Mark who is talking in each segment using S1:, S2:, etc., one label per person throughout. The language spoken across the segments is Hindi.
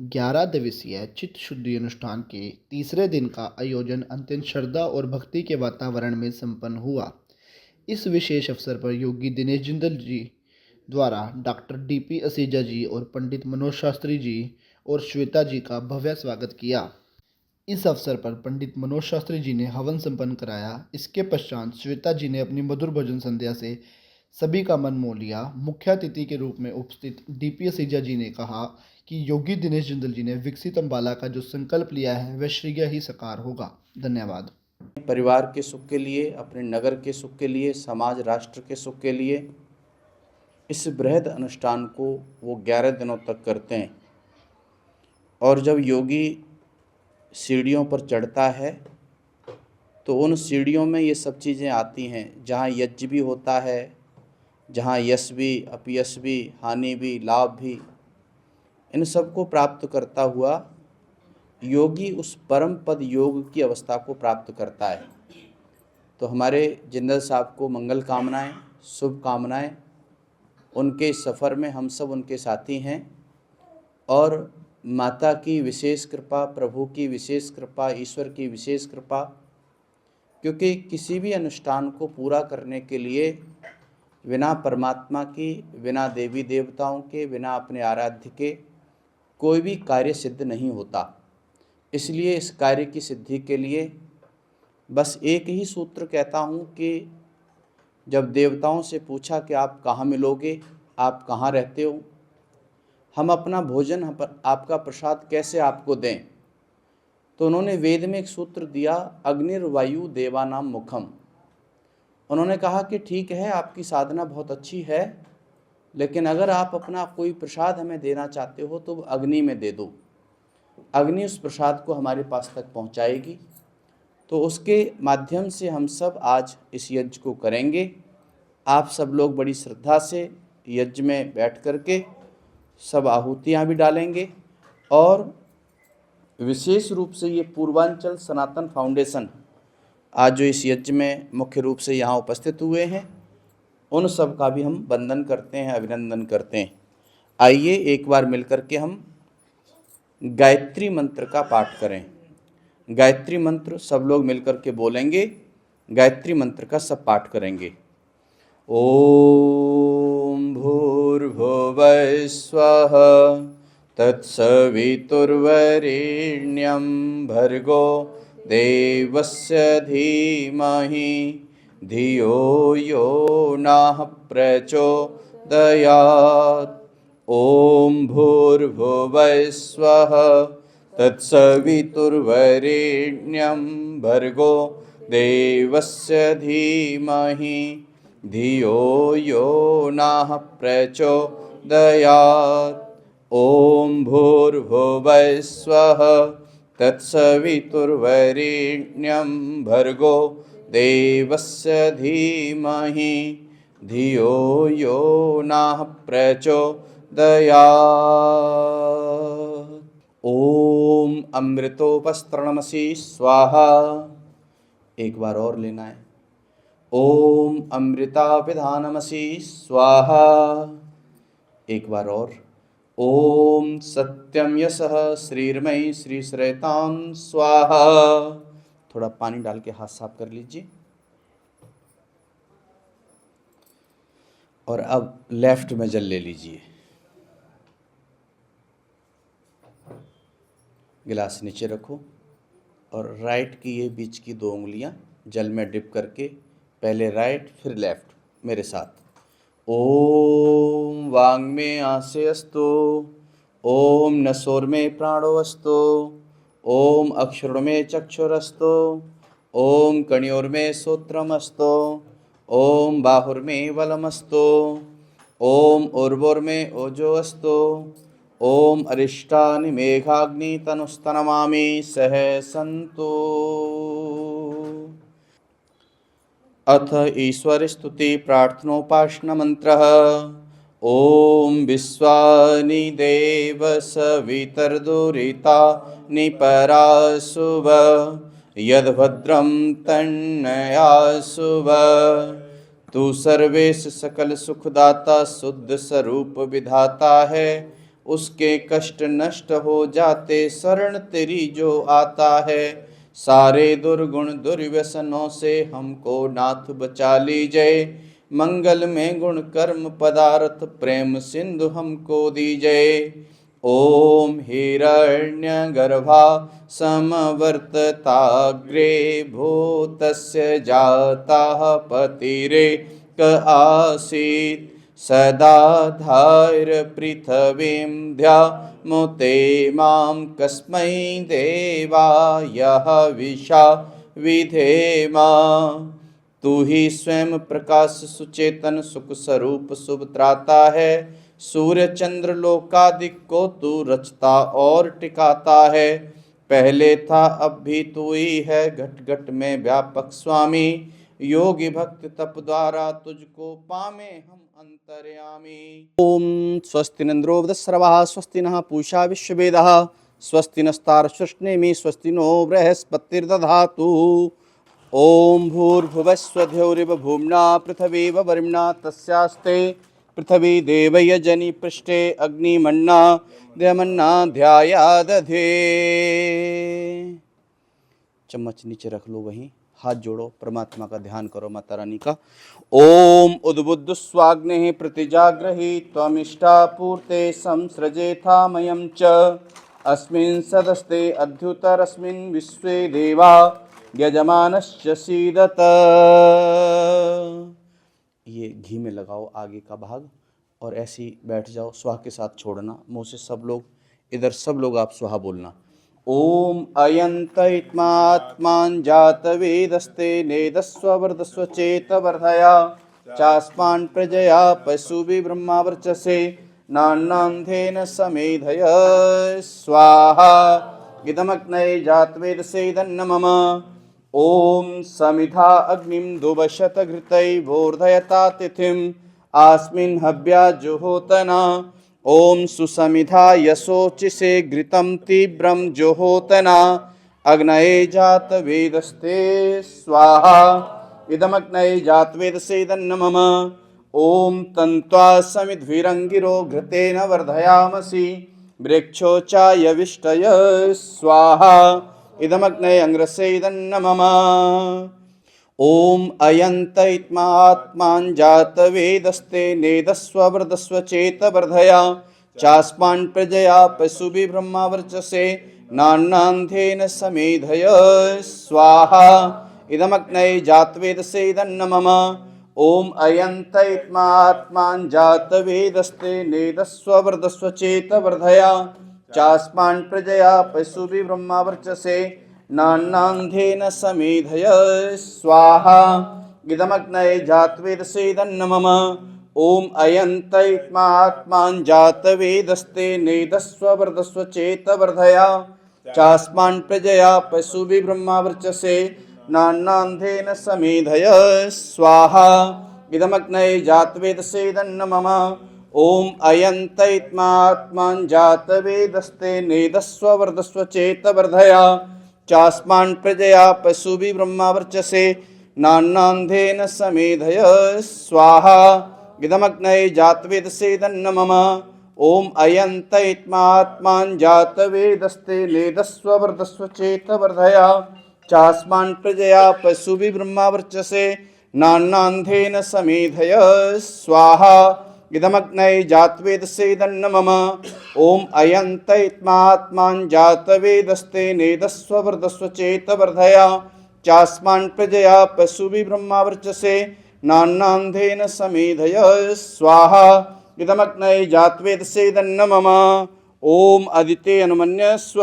S1: 11 दिवसीय चित्त शुद्धि अनुष्ठान के तीसरे दिन का आयोजन अत्यंत श्रद्धा और भक्ति के वातावरण में संपन्न हुआ। इस विशेष अवसर पर योगी दिनेश जिंदल जी द्वारा डॉक्टर डीपी असीजा जी और पंडित मनोज शास्त्री जी और श्वेता जी का भव्य स्वागत किया। इस अवसर पर पंडित मनोज शास्त्री जी ने हवन संपन्न कराया। इसके पश्चात श्वेता जी ने अपनी मधुर भजन संध्या से सभी का मन मोह लिया। मुख्य अतिथि के रूप में उपस्थित डीपी असीजा जी ने कहा कि योगी दिनेश जिंदल जी ने विकसित अम्बाला का जो संकल्प लिया है वह शीघ्र ही साकार होगा। धन्यवाद।
S2: परिवार के सुख के लिए, अपने नगर के सुख के लिए, समाज राष्ट्र के सुख के लिए इस बृहद अनुष्ठान को वो 11 दिनों तक करते हैं। और जब योगी सीढ़ियों पर चढ़ता है तो उन सीढ़ियों में ये सब चीज़ें आती हैं, जहाँ यज्ञ भी होता है, जहाँ यश भी, अपयश भी, हानि भी, लाभ भी, इन सब को प्राप्त करता हुआ योगी उस परम पद योग की अवस्था को प्राप्त करता है। तो हमारे जिंदल साहब को मंगल कामनाएं, शुभ कामनाएं। उनके सफ़र में हम सब उनके साथी हैं और माता की विशेष कृपा, प्रभु की विशेष कृपा, ईश्वर की विशेष कृपा, क्योंकि किसी भी अनुष्ठान को पूरा करने के लिए बिना परमात्मा की, बिना देवी देवताओं के, बिना अपने आराध्य के कोई भी कार्य सिद्ध नहीं होता। इसलिए इस कार्य की सिद्धि के लिए बस एक ही सूत्र कहता हूँ कि जब देवताओं से पूछा कि आप कहाँ मिलोगे, आप कहाँ रहते हो, हम अपना भोजन, आपका प्रसाद कैसे आपको दें, तो उन्होंने वेद में एक सूत्र दिया, अग्निर्वायु देवानाम मुखम। उन्होंने कहा कि ठीक है, आपकी साधना बहुत अच्छी है, लेकिन अगर आप अपना कोई प्रसाद हमें देना चाहते हो तो अग्नि में दे दो। अग्नि उस प्रसाद को हमारे पास तक पहुंचाएगी। तो उसके माध्यम से हम सब आज इस यज्ञ को करेंगे। आप सब लोग बड़ी श्रद्धा से यज्ञ में बैठ करके सब आहुतियाँ भी डालेंगे। और विशेष रूप से ये पूर्वांचल सनातन फाउंडेशन आज जो इस यज्ञ में मुख्य रूप से यहाँ उपस्थित हुए हैं, उन सब का भी हम वंदन करते हैं, अभिनंदन करते हैं। आइए एक बार मिलकर के हम गायत्री मंत्र का पाठ करें। गायत्री मंत्र सब लोग मिलकर के बोलेंगे। गायत्री मंत्र का सब पाठ करेंगे। ओम भूर्भुवः स्वः तत्सवितुर्वरेण्यं भर्गो देवस्य धीमहि धियो यो नः प्रचोदयात्। ओम भूर्भुवः स्वः तत्सवितुर्वरेण्यं भर्गो देवस्य धीमहि धियो यो नः प्रचोदयात्। ओम भूर्भुवः स्वः तत्सवितुर्वरेण्यं भर्गो देवस्य धीमहि धियो यो नः प्रचोदयात्। ओम अमृतोपस्तरणमसि स्वाहा। एक बार और लेना है। ओम अमृतापिधानमसि स्वाहा। एक बार और। ओम सत्यम यशः श्रीर्मयि श्रीश्रेतां स्वाहा। थोड़ा पानी डाल के हाथ साफ कर लीजिए। और अब लेफ्ट में जल ले लीजिए। गिलास नीचे रखो और राइट की ये बीच की 2 उंगलियां जल में डिप करके, पहले राइट फिर लेफ्ट, मेरे साथ। ओम वांग में आसे अस्तु। ओम नसोर में प्राणो अस्तु। ओम अक्षर में चक्षुरस्तु। ओम कण्योर में श्रोत्रमस्तु। ओम बाहुर में बलमस्तु। ओम उर्वोर में ओजो अस्तु। ओम अरिष्टानि मेघाग्नि तनुस्तनमामि सह सन्तु। अथ ईश्वर स्तुति प्रार्थनोपासना मंत्र। ओम विश्वानि देव सवितर्दुरिता निपराशुभ यद्भद्रं तन्नयाशुभ। तू सर्वेश सकल सुखदाता शुद्ध स्वरूप विधाता है। उसके कष्ट नष्ट हो जाते, शरण तेरी जो आता है। सारे दुर्गुण दुर्व्यसनों से हमको नाथ बचा लीजिए, मंगल में गुण कर्म पदार्थ प्रेम सिंधु हमको दीजिए। ओम हिरण्यगर्भा समवर्तताग्रे भूतस्य जातः पतिरेक आसीत्, सदा धार्य पृथ्वीं ध्यामुते मां कस्मै देवाय विशा विधेमा। तू ही स्वयं प्रकाश सुचेतन सुख स्वरूप शुभ त्राता है, सूर्य चंद्र लोकादिक को तू रचता और टिकाता है। पहले था अब भी तू ही है, घट घट में व्यापक स्वामी, योगी भक्त तप द्वारा तुझको पामे हम अंतर्यामी। ओम स्वस्ति नंद्रो वृधस्रवः स्वस्ति नः पूषा विश्ववेदः स्वस्ति नस्तार्क्ष्यनेमि स्वस्ति नो बृहस्पतिर्दधातु। ओम भूर्भुवस्वध्योरिव भूम्ना पृथिवीव वरिम्णा तस्यास्ते पृथ्वी देवयजनी पृष्ठे अग्निमन्ना द्यमन्ना ध्यायादधे। चम्मच नीचे रख लो, वहीं हाथ जोड़ो, परमात्मा का ध्यान करो, माता रानी का। ओम उद्बुद्ध स्वाग्ने प्रतिजाग्रही त्वमिष्टा पूर्ते संसृजेथा मयं च, अस्मिन् सदस्ते अध्युतरस्मिन् विश्वे देवा यजमानश्च सीदत। ये घी में लगाओ आगे का भाग और ऐसे ही बैठ जाओ, स्वाहा के साथ छोड़ना मुँह से। सब लोग इधर, सब लोग आप स्वाहा बोलना। ओम अयंतइत्मात्मान जात वेदस्ते नेदस्व वर्धस्व चेत वर्धया, चास्मान् प्रजया पशुभि ब्रह्मावर्चसे नान्नान्धेन समेधय स्वाहा। इदमग्नये जातवेदसे इदन्न मम। ओम समिधा अग्निं दुवशतघृतै वोर्धयता तिथिम् आस्मिन् हव्या जुहोतना। ओम सुसमिधा यशोचिषे घृतं तीव्रं जुहोतना, अग्नये जात वेदस्ते स्वाहा। इदमग्नये जात वेदसे इदन्न मम। ओम तन्त्वा समिद्भिरङ्गिरो घृतेन वर्धयामसि, वृक्षो चायविष्टय स्वाहा। इदमग्नये अंग्रसे इदन्न मम। ओम अयंतइत्मात्मान जात वेदस्ते नेदस्व वर्धस्व चेत वर्धया, चास्मान् प्रजया पशुभि ब्रह्मावर्चसे नान्नान्धेन समेधय स्वाहा। इदमग्नये जात वेदसे इदन्न मम। ओम अयंतइत्मात्मान जात वेदस्ते नेदस्व वर्धस्व चेत वर्धया, चास्मान् प्रजया पशुभि ब्रह्मावर्चसे नान्नान्धेन समेधय स्वाहा। इदमग्नये जात वेदसे इदन्न मम। ओम अयंतइत्मात्मान जात वेदस्ते नेदस्व वर्धस्व चेत वर्धया, चास्मान् प्रजया पशुभि ब्रह्मावर्चसे नान्नान्धेन समेधय स्वाहा। इदमग्नये जात वेदसे इदन्न मम। ओम अयंतइत्मात्मान जात वेदस्ते नेदस्व वर्धस्व चेत वर्धया, चास्मान् प्रजया पशुभि ब्रह्मावर्चसे नान्नान्धेन समेधय स्वाहा। इदमग्नये जात वेदसे इदन्न मम। ओम अयंतइत्मात्मान जात वेदस्ते नेदस्व वर्धस्व चेत वर्धया, चास्मान् प्रजया पशुभि ब्रह्मावर्चसे नान्नान्धेन समेधय स्वाहा। इदमग्नये जात वेदसे इदन्न मम। ओम अयंतइत्मात्मान जात वेदस्ते नेदस्व वर्धस्व चेत वर्धया, चास्मान् प्रजया पशुभि ब्रह्मावर्चसे नान्नान्धेन समेधय स्वाहा। इदमग्नये जात वेदसे इदन्न मम। ओम अदिते अनुमन्यस्व।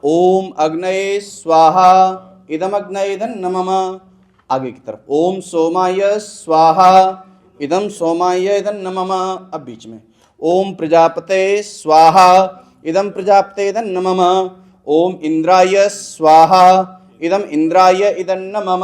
S2: ओम अग्नये स्वाहा। इदमग्नये इदन्न मम। आगे की तरफ। ओम सोमाय स्वाहा। इदम सोमाय इदन्न मम। अब बीच में। ओम प्रजापते स्वाहा। इदम प्रजापते इदन्न मम। ओम इंद्राय स्वाहा। इदम इंद्राय इदन्न मम।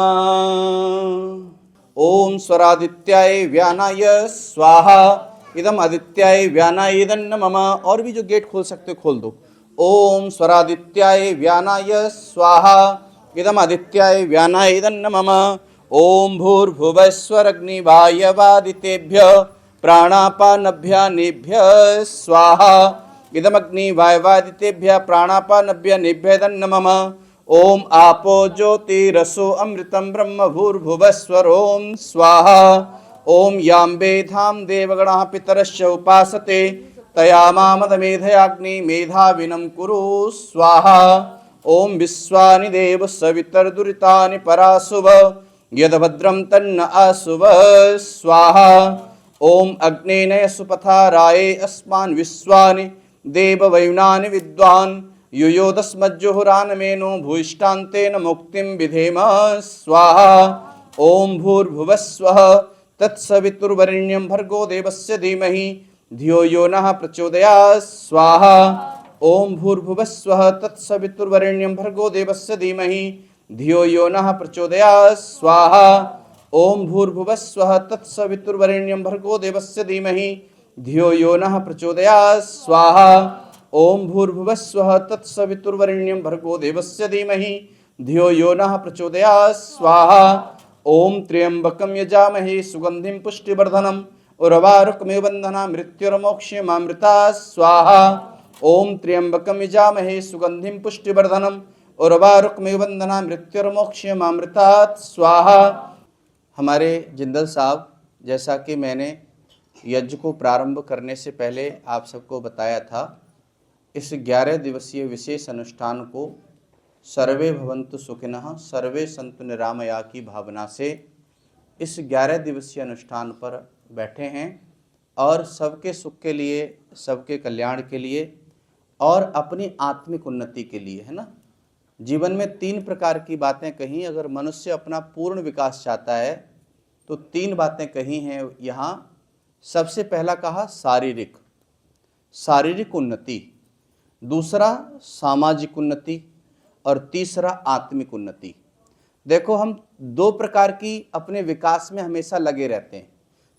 S2: ओम स्वरादित्याय व्यानाय स्वाहा। इदम आदित्याय व्यानाय इदन्न मम। और भी जो गेट खोल सकते हो खोल दो। ओम स्वरादित्याय व्यानाय स्वाहा। इदम आदित्याय व्यानाय इदन्न मम। ओम भूर्भुवस्वरग्निवायवादितेभ्य प्राणापानभ्यानेभ्यः स्वाहा इदमग्नि वायवादितेभ्यः प्राणापानभ्यानेभ्यः तन्नमः। ओम आपो ज्योतिरसो अमृतं ब्रह्म भूर्भुवस्वरों स्वाहा। ओम याम्बे धाम देवगणाः पितरश्च उपासते तया मामदमेधयाग्नि मेधाविनं कुरु स्वाहा। ओम विश्वानि देव सवितर्दुरितानि पराशुभ यदभद्रं तन्न आशुभ स्वाहा। ओम अग्नेनय सुपथाराये अस्मान् विश्वानि देववयुनानि विद्वान् युयोदस्मज्जुहुरानमेनो भूयिष्ठान्तेन मुक्तिं विधेम स्वाहा। ओम भूर्भुवस्वः तत्सवितुर्वरेण्यं भर्गो देवस्य धीमहि धियो यो नः प्रचोदयात् स्वाहा। ओम भूर्भुवस्वः तत्सवितुर्वरेण्यं भर्गो देवस्य धीमहि धियो यो नः प्रचोदयात् स्वाहा। ओम भूर्भुवस्वः तत्सवितुर्वरेण्यं भर्गो देवस्य धीमहि धियो यो नः प्रचोदयात् स्वाहा। ओम भूर्भुवस्वः तत्सवितुर्वरेण्यं भर्गो देवस्य धीमहि धियो यो नः प्रचोदयात् स्वाहा। ओम त्र्यंबकं यजामहे सुगंधिं पुष्टिवर्धनम् उर्वारुकमिव बन्धना मृत्युर्मोक्षयमामृतात् स्वाहा। ओम त्र्यंबकं यजामहे सुगंधिं पुष्टिवर्धनम् उर्वारुकमिव बन्धना मृत्युर्मोक्षयमामृतात् स्वाहा। हमारे जिंदल साहब, जैसा कि मैंने यज्ञ को प्रारंभ करने से पहले आप सबको बताया था, इस 11 दिवसीय विशेष अनुष्ठान को सर्वे भवन्तु सुखिनः सर्वे सन्तु निरामया की भावना से इस 11 दिवसीय अनुष्ठान पर बैठे हैं और सबके सुख के लिए, सबके कल्याण के लिए और अपनी आत्मिक उन्नति के लिए, है ना। जीवन में 3 प्रकार की बातें कही। अगर मनुष्य अपना पूर्ण विकास चाहता है तो 3 बातें कही हैं यहाँ। सबसे पहला कहा शारीरिक उन्नति, दूसरा सामाजिक उन्नति और तीसरा आत्मिक उन्नति। देखो, हम 2 प्रकार की अपने विकास में हमेशा लगे रहते हैं।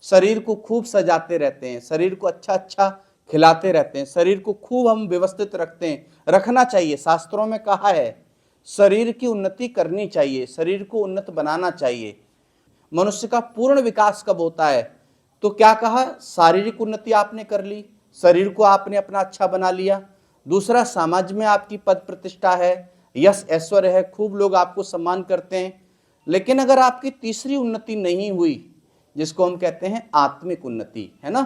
S2: शरीर को खूब सजाते रहते हैं, शरीर को अच्छा अच्छा खिलाते रहते हैं, शरीर को खूब हम व्यवस्थित रखते हैं, रखना चाहिए। शास्त्रों में कहा है शरीर की उन्नति करनी चाहिए, शरीर को उन्नत बनाना चाहिए। मनुष्य का पूर्ण विकास कब होता है? तो क्या कहा, शारीरिक उन्नति आपने कर ली, शरीर को आपने अपना अच्छा बना लिया। दूसरा, समाज में आपकी पद प्रतिष्ठा है, यश ऐश्वर्य है, खूब लोग आपको सम्मान करते हैं। लेकिन अगर आपकी तीसरी उन्नति नहीं हुई, जिसको हम कहते हैं आत्मिक उन्नति, है ना।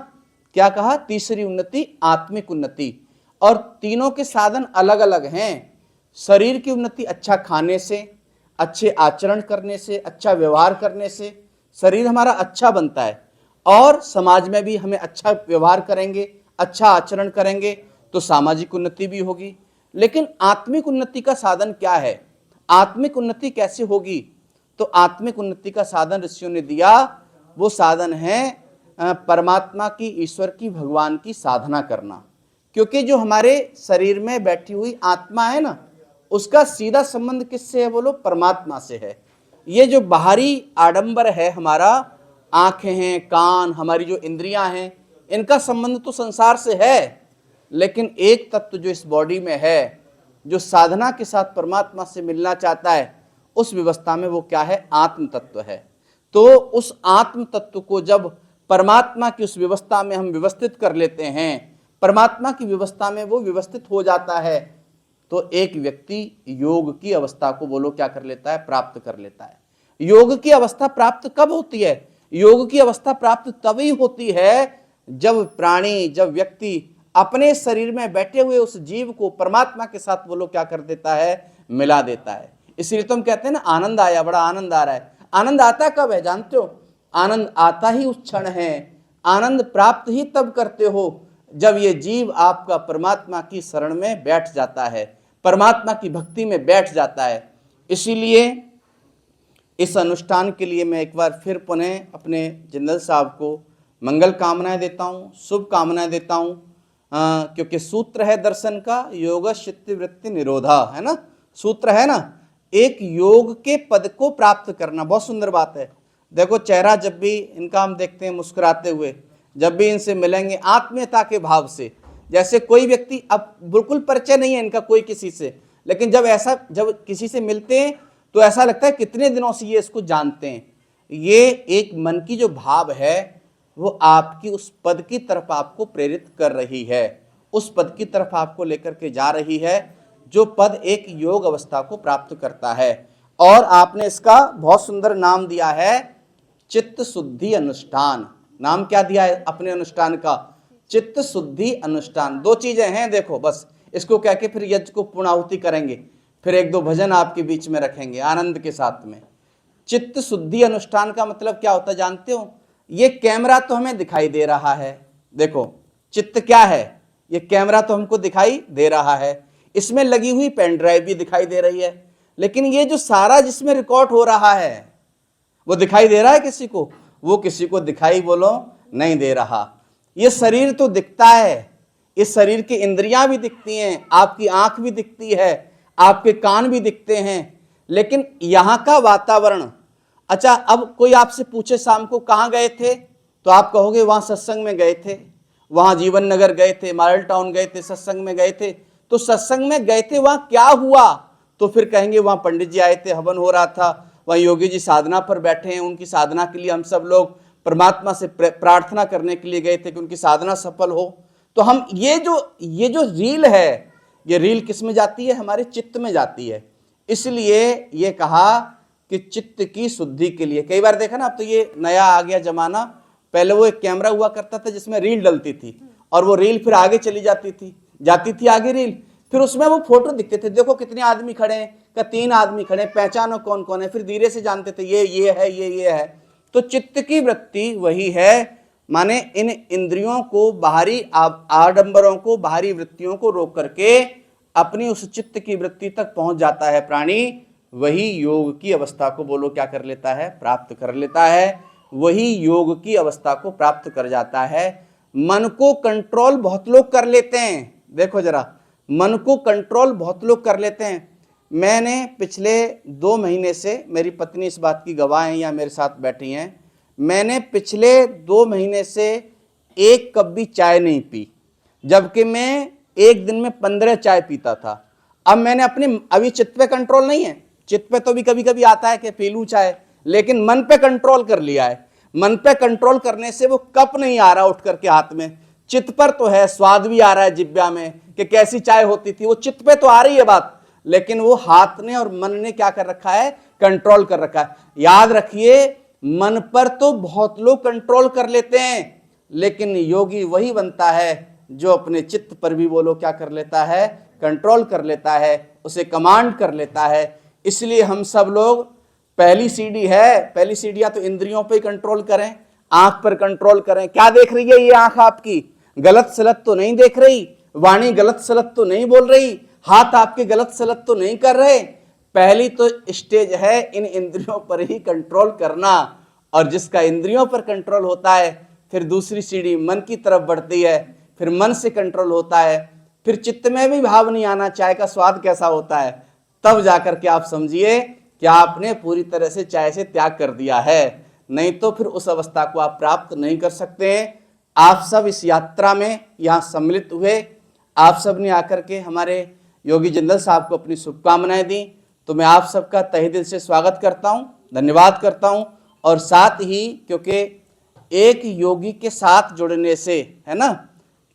S2: क्या कहा, तीसरी उन्नति आत्मिक उन्नति। और तीनों के साधन अलग अलग हैं। शरीर की उन्नति अच्छा खाने से, अच्छे आचरण करने से, अच्छा व्यवहार करने से शरीर हमारा अच्छा बनता है। और समाज में भी हमें अच्छा व्यवहार करेंगे, अच्छा आचरण करेंगे तो सामाजिक उन्नति भी होगी। लेकिन आत्मिक उन्नति का साधन क्या है? आत्मिक उन्नति कैसे होगी? तो आत्मिक उन्नति का साधन ऋषियों ने दिया। वो साधन है परमात्मा की, ईश्वर की, भगवान की साधना करना। क्योंकि जो हमारे शरीर में बैठी हुई आत्मा है ना, उसका सीधा संबंध किससे है? बोलो, परमात्मा से है। ये जो बाहरी आडंबर है हमारा, आंखें हैं, कान, हमारी जो इंद्रियां हैं, इनका संबंध तो संसार से है। लेकिन एक तत्व जो इस बॉडी में है, जो साधना के साथ परमात्मा से मिलना चाहता है, उस व्यवस्था में वो क्या है? आत्म तत्व है। तो उस आत्म तत्व को जब परमात्मा की उस व्यवस्था में हम व्यवस्थित कर लेते हैं, परमात्मा की व्यवस्था में वो व्यवस्थित हो जाता है, तो एक व्यक्ति योग की अवस्था को, बोलो, क्या कर लेता है? प्राप्त कर लेता है। योग की अवस्था प्राप्त कब होती है? योग की अवस्था प्राप्त तभी होती है जब प्राणी, जब व्यक्ति अपने शरीर में बैठे हुए उस जीव को परमात्मा के साथ, बोलो, क्या कर देता है? मिला देता है। इसलिए तो हम कहते हैं ना, आनंद आया, बड़ा आनंद आ रहा है। आनंद आता कब है? जानते हो? आनंद आता ही उस क्षण है। आनंद प्राप्त ही तब करते हो जब ये जीव आपका परमात्मा की शरण में बैठ जाता है, परमात्मा की भक्ति में बैठ जाता है। इसीलिए इस अनुष्ठान के लिए मैं एक बार फिर पुनः अपने जिंदल साहब को मंगल कामनाएं देता हूँ, शुभ कामनाएं देता हूँ। क्योंकि सूत्र है दर्शन का, योग चित्त वृत्ति निरोधा, है ना। सूत्र है ना, एक योग के पद को प्राप्त करना। बहुत सुंदर बात है। देखो, चेहरा जब भी इनका हम देखते हैं मुस्कुराते हुए, जब भी इनसे मिलेंगे आत्मीयता के भाव से, जैसे कोई व्यक्ति, अब बिल्कुल परिचय नहीं है इनका कोई किसी से, लेकिन जब किसी से मिलते हैं तो ऐसा लगता है कितने दिनों से ये इसको जानते हैं। ये एक मन की जो भाव है वो आपकी उस पद की तरफ आपको प्रेरित कर रही है, उस पद की तरफ आपको लेकर के जा रही है जो पद एक योग अवस्था को प्राप्त करता है। और आपने इसका बहुत सुंदर नाम दिया है, चित्त शुद्धि अनुष्ठान। नाम क्या दिया है अपने अनुष्ठान का? चित्त शुद्धि अनुष्ठान। दो चीजें हैं, देखो बस इसको कह के फिर यज्ञ को पूर्णाहुति करेंगे, फिर एक दो भजन आपके बीच में रखेंगे आनंद के साथ में। चित्त शुद्धि अनुष्ठान का मतलब क्या होता है जानते हो? ये कैमरा तो हमें दिखाई दे रहा है, देखो चित्त क्या है, ये कैमरा तो हमको दिखाई दे रहा है, इसमें लगी हुई पेन ड्राइव भी दिखाई दे रही है, लेकिन ये जो सारा जिसमें रिकॉर्ड हो रहा है वो दिखाई दे रहा है किसी को? वो किसी को दिखाई बोलो नहीं दे रहा। ये शरीर तो दिखता है, इस शरीर की इंद्रियां भी दिखती हैं, आपकी आंख भी दिखती है, आपके कान भी दिखते हैं, लेकिन यहां का वातावरण। अच्छा, अब कोई आपसे पूछे शाम को कहाँ गए थे, तो आप कहोगे वहां सत्संग में गए थे, वहां जीवन नगर गए थे, मॉडल टाउन गए थे, सत्संग में गए थे। तो सत्संग में गए थे, वहां क्या हुआ? तो फिर कहेंगे वहां पंडित जी आए थे, हवन हो रहा था, वहां योगी जी साधना पर बैठे हैं, उनकी साधना के लिए हम सब लोग परमात्मा से प्रार्थना करने के लिए गए थे कि उनकी साधना सफल हो। तो हम ये जो रील है, ये रील किस में जाती है? हमारे चित्त में जाती है। इसलिए ये कहा कि चित्त की शुद्धि के लिए। कई बार देखा ना, अब तो ये नया आ गया जमाना, पहले वो एक कैमरा हुआ करता था जिसमें रील डलती थी और वो रील फिर आगे चली जाती थी आगे रील, फिर उसमें वो फोटो दिखते थे, देखो कितने आदमी खड़े हैं, का 3 आदमी खड़े, पहचानो कौन कौन है, फिर धीरे से जानते थे ये है, ये है। तो चित्त की वृत्ति वही है, माने इन इंद्रियों को, बाहरी आडंबरों को, बाहरी वृत्तियों को रोक करके अपनी उस चित्त की वृत्ति तक पहुंच जाता है प्राणी, वही योग की अवस्था को बोलो क्या कर लेता है? प्राप्त कर लेता है। वही योग की अवस्था को प्राप्त कर जाता है। मन को कंट्रोल बहुत लोग कर लेते हैं, देखो जरा, मन को कंट्रोल बहुत लोग कर लेते हैं। मैंने पिछले 2 महीने से, मेरी पत्नी इस बात की गवाह हैं या मेरे साथ बैठी हैं, मैंने पिछले 2 महीने से 1 कप भी चाय नहीं पी, जबकि मैं एक दिन में 15 चाय पीता था। अब मैंने अपने, अभी चित्त पे कंट्रोल नहीं है, चित्त पे तो भी कभी कभी आता है कि पी लूं चाय, लेकिन मन पे कंट्रोल कर लिया है। मन पे कंट्रोल करने से वो कप नहीं आ रहा उठ करके हाथ में, चित्त पर तो है, स्वाद भी आ रहा है जिब्या में कि कैसी चाय होती थी, वो चित्त पे तो आ रही है बात, लेकिन वो हाथ ने और मन ने क्या कर रखा है? कंट्रोल कर रखा है। याद रखिए, मन पर तो बहुत लोग कंट्रोल कर लेते हैं, लेकिन योगी वही बनता है जो अपने चित्त पर भी बोलो क्या कर लेता है? कंट्रोल कर लेता है, उसे कमांड कर लेता है। इसलिए हम सब लोग, पहली सीढ़ी है, पहली सीढ़ियां तो इंद्रियों पे कंट्रोल करें, आंख पर कंट्रोल करें। क्या देख रही है ये आंख आपकी? गलत सलत तो नहीं देख रही, वाणी गलत सलत तो नहीं बोल रही, हाथ आपके गलत सलत तो नहीं कर रहे। पहली तो स्टेज है इन इंद्रियों पर ही कंट्रोल करना, और जिसका इंद्रियों पर कंट्रोल होता है, फिर दूसरी सीढ़ी मन की तरफ बढ़ती है, फिर मन से कंट्रोल होता है, फिर चित्त में भी भाव नहीं आना चाय का स्वाद कैसा होता है, तब जाकर के आप समझिए कि आपने पूरी तरह से चाय से त्याग कर दिया है। नहीं तो फिर उस अवस्था को आप प्राप्त नहीं कर सकते हैं। आप सब इस यात्रा में यहाँ सम्मिलित हुए, आप सब ने आकर के हमारे योगी जिंदल साहब को अपनी शुभकामनाएं दी, तो मैं आप सबका तहे दिल से स्वागत करता हूँ, धन्यवाद करता हूँ। और साथ ही, क्योंकि एक योगी के साथ जुड़ने से, है ना,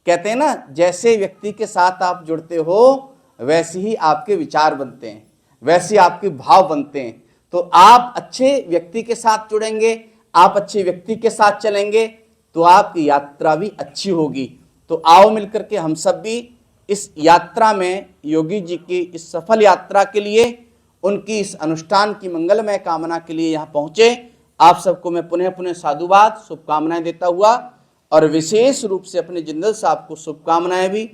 S2: कहते हैं ना, जैसे व्यक्ति के साथ आप जुड़ते हो वैसे ही आपके विचार बनते हैं, वैसे आपके भाव बनते हैं। तो आप अच्छे व्यक्ति के साथ जुड़ेंगे, आप अच्छे व्यक्ति के साथ चलेंगे, तो आपकी यात्रा भी अच्छी होगी। तो आओ मिलकर के हम सब भी इस यात्रा में, योगी जी की इस सफल यात्रा के लिए, उनकी इस अनुष्ठान की मंगलमय कामना के लिए यहाँ पहुँचे। आप सबको मैं पुनः पुनः साधुवाद, शुभकामनाएं देता हुआ, और विशेष रूप से अपने जिंदल साहब को शुभकामनाएं भी।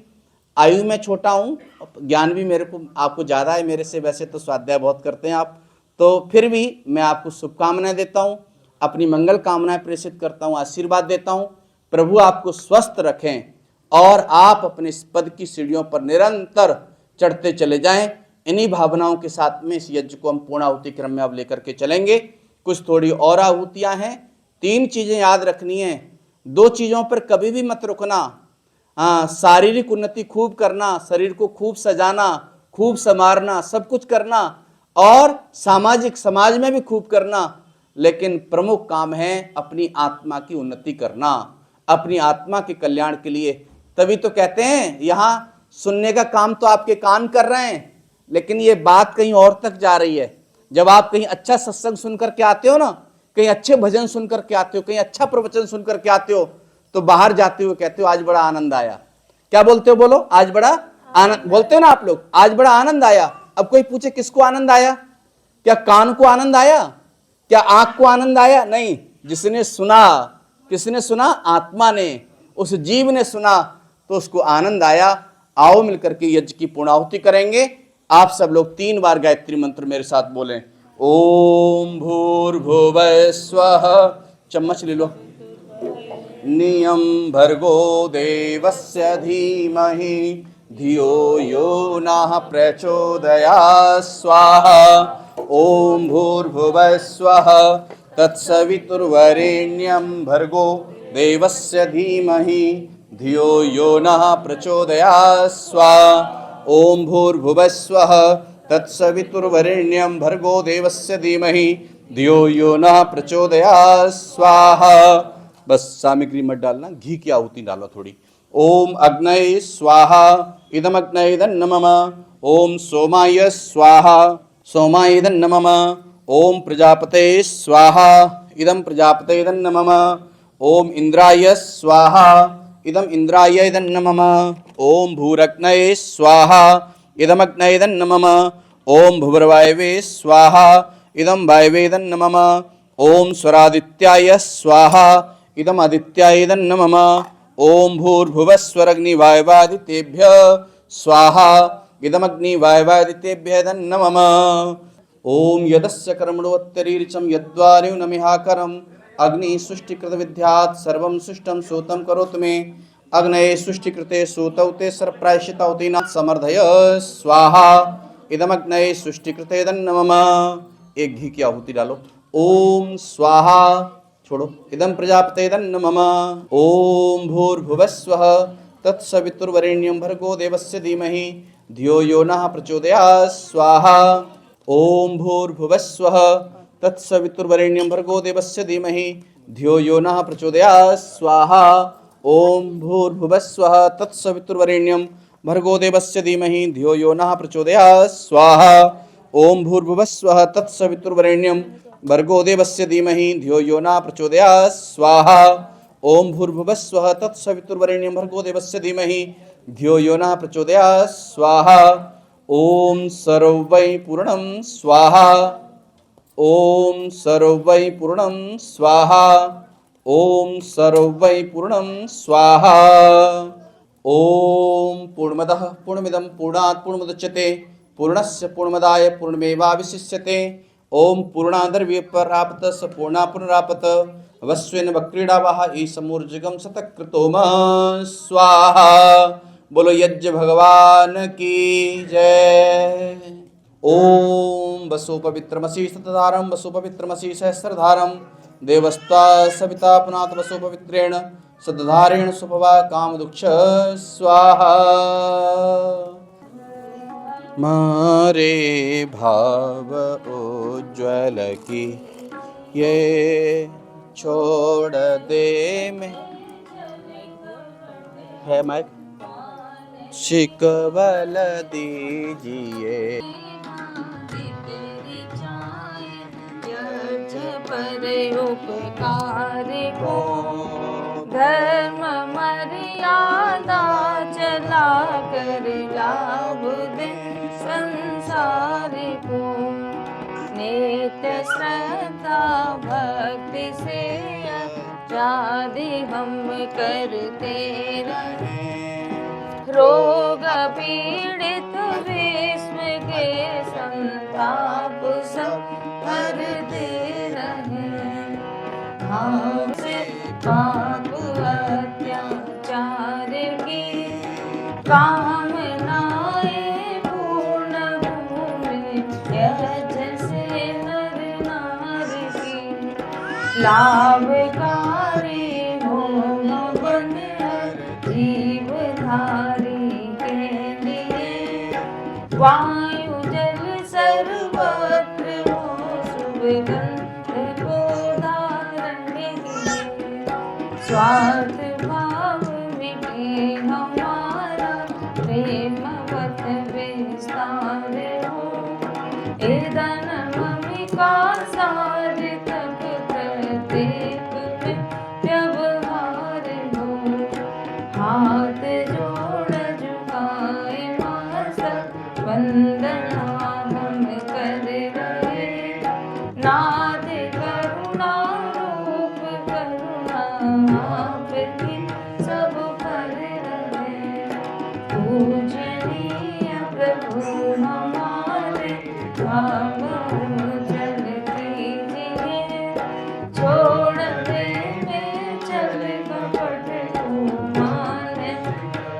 S2: आयु में छोटा हूँ, ज्ञान भी मेरे को आपको ज़्यादा है मेरे से, वैसे तो स्वाध्याय बहुत करते हैं आप, तो फिर भी मैं आपको शुभकामनाएं देता हूँ, अपनी मंगल कामनाएं प्रेषित करता हूँ, आशीर्वाद देता हूँ। प्रभु आपको स्वस्थ रखें और आप अपने इस पद की सीढ़ियों पर निरंतर चढ़ते चले जाएं। इन्हीं भावनाओं के साथ में इस यज्ञ को हम पूर्णाहुति क्रम में अब लेकर के चलेंगे। कुछ थोड़ी और आहुतियाँ हैं, 3 चीज़ें याद रखनी हैं। 2 चीज़ों पर कभी भी मत रुकना। हाँ, शारीरिक उन्नति खूब करना, शरीर को खूब सजाना, खूब संवारना, सब कुछ करना, और सामाजिक, समाज में भी खूब करना। लेकिन प्रमुख काम है अपनी आत्मा की उन्नति करना, अपनी आत्मा के कल्याण के लिए। तभी तो कहते हैं यहाँ सुनने का काम तो आपके कान कर रहे हैं, लेकिन ये बात कहीं और तक जा रही है। जब आप कहीं अच्छा सत्संग सुनकर के आते हो ना, कहीं अच्छे भजन सुनकर के आते हो, कहीं अच्छा प्रवचन सुनकर के आते हो, तो बाहर जाते हुए कहते हो आज बड़ा आनंद आया। क्या बोलते हो? बोलो, आज बड़ा आनंद बोलते हो ना आप लोग, आज बड़ा आनंद आया। अब कोई पूछे किसको आनंद आया? क्या कान को आनंद आया? क्या आंख को आनंद आया? नहीं, जिसने सुना। किसने सुना? आत्मा ने, उस जीव ने सुना, तो उसको आनंद आया। आओ मिलकर के यज्ञ की पूर्णाहुति करेंगे। आप सब लोग 3 बार गायत्री मंत्र मेरे साथ बोलें। ओम भूर्भुवः स्वः, चम्मच ले लो। नियम भर्गो देवस्य धीमहि धियो यो नः प्रचोदयात् स्वाहा। ओम भूर्भुवः स्वः तत्सवितुर्वरेण्यं भर्गो देवस्य धीमहि धियो यो नः प्रचोदयात् स्वाहा। ओम भूर्भुवः स्वः तत्सवितुर्वरेण्यं भर्गो देवस्य धीमहि धियो यो नः प्रचोदयात् स्वाहा। बस सामग्री मत डालना, घी की आहुति डालो थोड़ी। ओम अग्नये स्वाहा इदम अग्नये नमः। ओम सोमाय स्वाहा सोमाय नमः। ओम प्रजापते स्वाहा इदम प्रजापते नमः। ओम इंद्राय स्वाहा इदम इंद्राय नमः। ओम भूरग्नये स्वाहा इदम अग्नये नमः। ओम भुवर्वायवे स्वाहा इदम वायवे नमः। ओम स्वरादित्याय स्वाहा इदम आदित्याय नमः। ओम भूर्भुवस्वरग्निवायवादितेभ्यः स्वाहा इदम अग्निवायवादितेभ्यः नमः। ओम यदस्य कर्मणोत्तरीर्चं यद्वारिव नमिहाकरम् अग्नि सृष्टिकृत विद्यात् सर्वं सृष्टं सूतं करोतु मे। अग्नये सृष्टिकृते सूतौ ते सर्वप्रायश्चितौ तेन समर्धय स्वाहा इदम अग्नये सृष्टिकृते नमः। एक घी की आहुति डालो। ओम स्वाहा, छोड़ो, इदम प्रजापते नमः। ओम भूर्भुवः स्वः तत्सवितुर्वरेण्यं भर्गो देवस्य धीमहि धियो यो नः प्रचोदयात् स्वाहा। ओम भूर्भुवः स्वः तत्सवितुर्वरेण्यं भर्गो देवस्य धीमहि धियो यो नः प्रचोदयात् स्वाहा। ओम भूर्भुवः स्वः तत्सवितुर्वरेण्यं भर्गो देवस्य धीमहि धियो यो नः प्रचोदयात् स्वाहा। ओम भूर्भुवः स्वः तत्सवितुर्वरेण्यं भर्गो देवस्य धीमहि धियो यो नः प्रचोदयात् स्वाहा। ओम भूर्भुवः स्वः तत्सवितुर्वरेण्यं भर्गो देवस्य धीमहि धियो यो नः प्रचोदयात् स्वाहा। ओम सर्वै पूर्णं स्वाहा। ओम सर्वै पूर्णं स्वाहा। ओम सर्वै पूर्णं स्वाहा। ओम पूर्णमदः पूर्णमिदं पूर्णात् पूर्णमुदच्यते पूर्णस्य पूर्णमदाय पूर्णमेवावशिष्यते। ओम पूर्णादर्व्यपरापत स पूर्णा पुनरापत वस्वेन वक्रीडावाह ईशमूर्जगम शतक्रतोम स्वाहा। बोलो यज्ञ भगवान की जय। ओम वसु पवित्रमसि सतधारम वसु पवित्रमसि सहस्रधारम देवस्ता सविता पुनात वसु पवित्रेण सतधारेण सुभवा कामदुक्ष स्वाहा। मारे भाव उज्ज्वल की ये छोड़ दे में है माइक शिकवल दीजिए।
S3: पर उपकार को धर्म मर्यादा चला कर लाभ दे संसार को। नित्य श्रद्धा भक्ति से आदि हम करते रहे। रोग पीड़ित विश्व के संताप सब हरते रहे। हमसे पाप अत्याचार की कामनाएं पूर्ण भूमि जैसे नर नार की लाभकारी हो बन जीवधारी के लिए। वायु जल सर्वत्र हो सुगंध को स्वार्थ भाव मिटे हमारा, प्रेमवत विस्तार हो। इदन ममि का सार्थक प्रत्येक में व्यवहार हो। हाथ जोड़ झुकाए मस्तक वंदना हम कर रहे। नाद करुणा रूप करुणा आपकी सब पर रहे। पूजनीय प्रभु हमारे भाव जल कीजिए। छोड़ दे में चल कपट को माने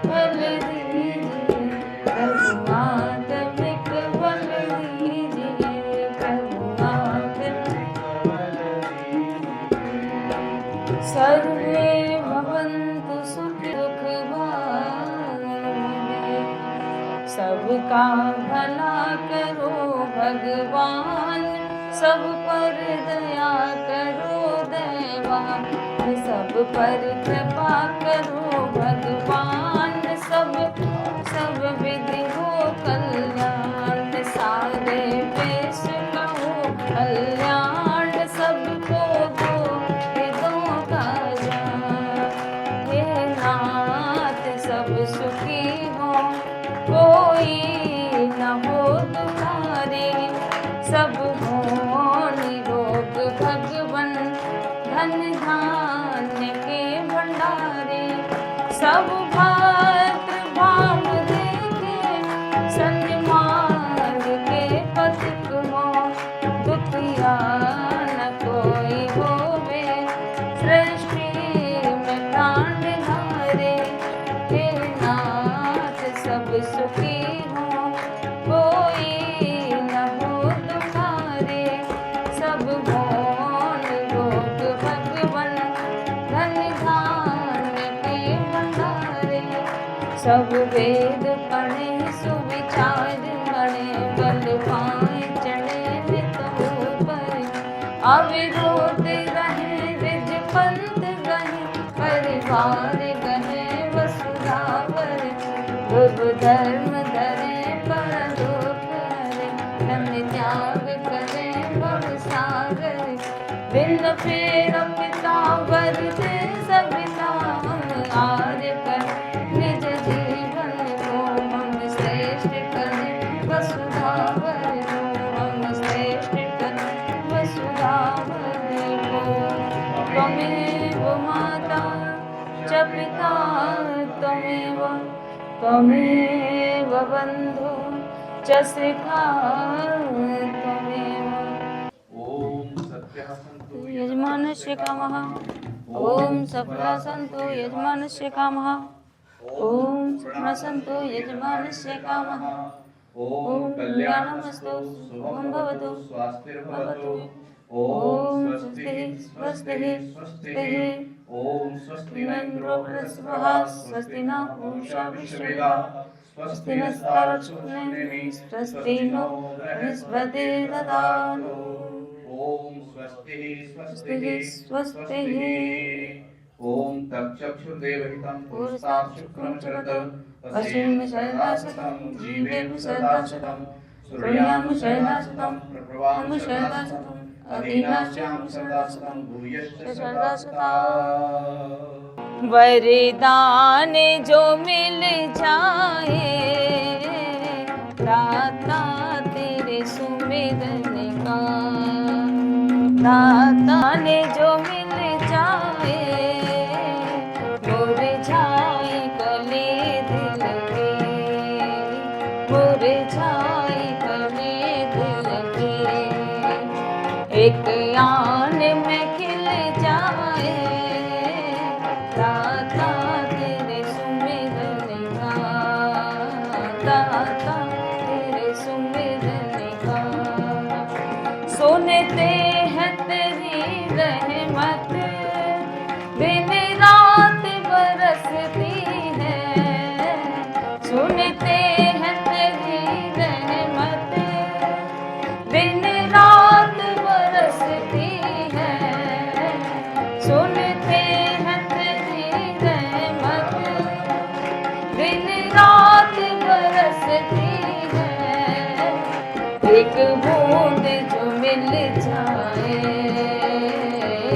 S3: बल दीजिए। प्रभु आत्मिक बल दीजिए। प्रभु आत्मिक सर्वे भवन्तु सुख भागे। सबका भला करो भगवान, सब पर दया करो दैवान। सब पर कृपा करो भगवान, सब विधि हो कल्याण। सारे विश्व का हो कल्याण, सबको दो वेदों का ज्ञान। हे नाथ सब सुखी हो, कोई न हो दुखारे। सब हो निरोग भगवन, धन धान्य के भंडारे। सब भात्र भाव देखे, सन्मार्ग के पथिक हो। दुखिया न कोई होवे, सृष्टि में प्राण धारे। हे नाथ सब सुखी हो, कोई न हो दुखारे। सब हो निरोग भगवन, धन धान्य के भंडारे। सब वेद पढ़े सुविचार बड़े, बल पाए चढ़े नित ऊपर। अविरोध रहे रिज पंथ गहे, परिवार गहे वसुधावर। ध्रुव धर्म धरे परलोक हरे, धन त्याग करे भव सागर। बिन फेर पिता वर दे सविता, आर्य कर निज जीवन को। हम श्रेष्ठ करे वसुधावर को, हम श्रेष्ठ करे वसुधावर को। त्वमेव माता च पिता त्वमेव, त्वमेव बन्धु च सखा त्वमेव। यजमानस्य कामः, ॐ सफला सन्तु यजमानस्य कामः। ॐ सफला सन्तु यजमानस्य कामः। ॐ कल्याणमस्तु शुभं भवतु भवतु। ॐ स्वस्तिः स्वस्तिः स्वस्तिः। ॐ स्वस्ति न इन्द्रो बृहस्पतिः, स्वस्ति न पूषा विश्ववेदाः, स्वस्ति नस्तारक्ष्मणेमिः, स्वस्ति नो बृहस्पतिर्दधातु।
S2: ओम स्वस्ति
S3: स्वस्तिः स्वस्तिः।
S2: ओम तच्चक्षुर्देवहितं पुरस्तात् शुक्रं चरत।
S3: वशीं शरदाशतं जीवेम शरदाशतं, सूर्यां शरदाशतं प्रभवां शरदाशतं, अधीनाश्चां शरदाशतं भूयश्च शरदाशता। वरदान जो मिल जाए, दाता तेरे सुमिरन का। दाता ने जो मिल जाए, मुरझाए कली दिल के, मुरझाए कली दिल के। एक आन में खिल जाए, दाता तेरे सुमिरन का। दाता तेरे सुमिरन का। सुनते हैं तेरी रहमत, दिन रात बरसती है। सुनते हैं तेरी रहमत, दिन रात बरसती है। सुनते हैं एक बूंद जो मिल जाए,